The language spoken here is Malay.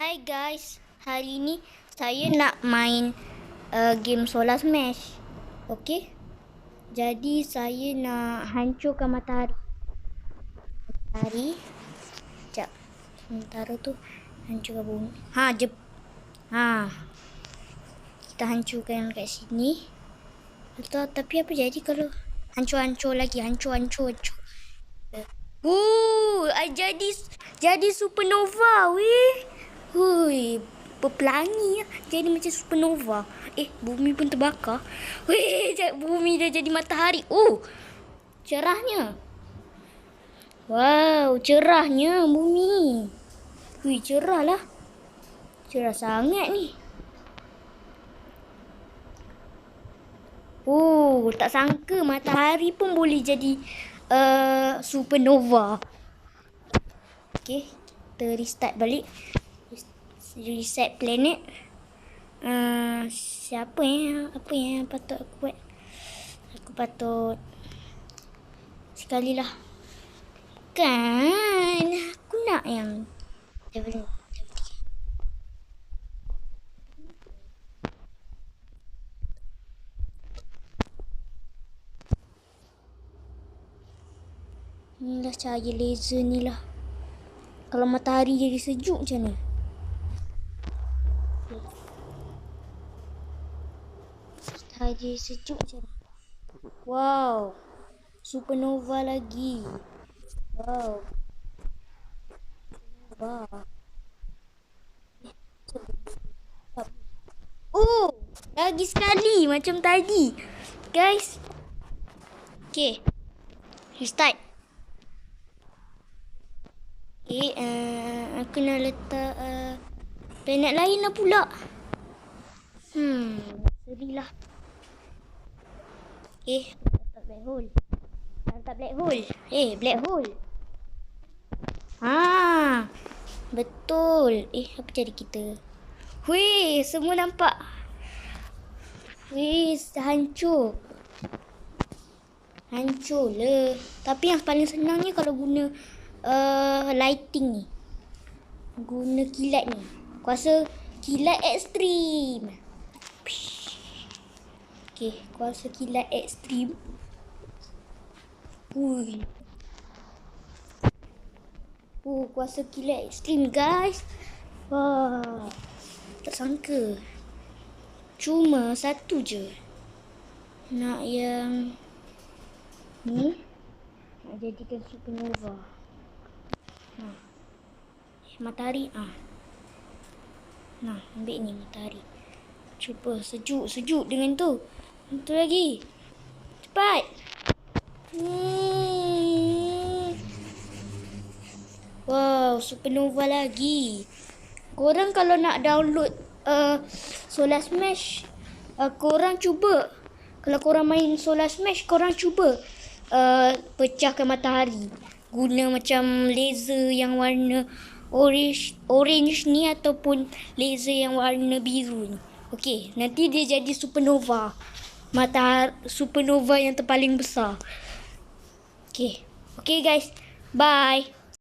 Hai guys, hari ni saya nak main game Solar Smash. Okey. Jadi saya nak hancurkan matahari. Sekejap. Sementara tu hancurkan bumi. Kita hancurkan kat sini. Tapi apa jadi kalau hancur lagi, hancur. Jadi supernova weh. Hui, berpelangi lah. Jadi macam supernova. Bumi pun terbakar. Weh, bumi dah jadi matahari. Cerahnya. Wow, cerahnya bumi. Hui, cerah lah. Cerah sangat ni. Tak sangka matahari pun boleh jadi supernova. Okey, kita restart balik. Reset planet. Apa yang patut aku buat? Aku patut sekali lah. Kan aku nak yang level 3. Inilah cahaya laser ni lah. Kalau matahari jadi sejuk macam mana? Matahari sejuk macam mana? Wow, supernova lagi. Wow. Lagi sekali macam tadi. Guys. Okay. Restart. Aku nak letak planet lain lah pula. Sedih lah. Letak black hole. Black hole. Betul. Apa jadi kita? Weh, semua nampak. Weh, hancur. Hancur le. Tapi yang paling senangnya kalau guna lighting ni. Guna kilat ni. Kuasa kilat ekstrim. Kuasa kilat ekstrim. Kuasa kilat ekstrim guys. Wah. Tak sangka. Cuma satu je. Nak yang ni. Nak jadikan supernova. Matahari. Ambil ni matahari. Cuba sejuk dengan tu. Itu lagi. Cepat. Wow, supernova lagi. Korang kalau nak download Solar Smash, korang cuba. Kalau korang main Solar Smash, korang cuba pecahkan matahari. Guna macam laser yang warna orange ni ataupun laser yang warna biru ni. Okey, nanti dia jadi supernova. Supernova yang terpaling besar. Okey guys. Bye.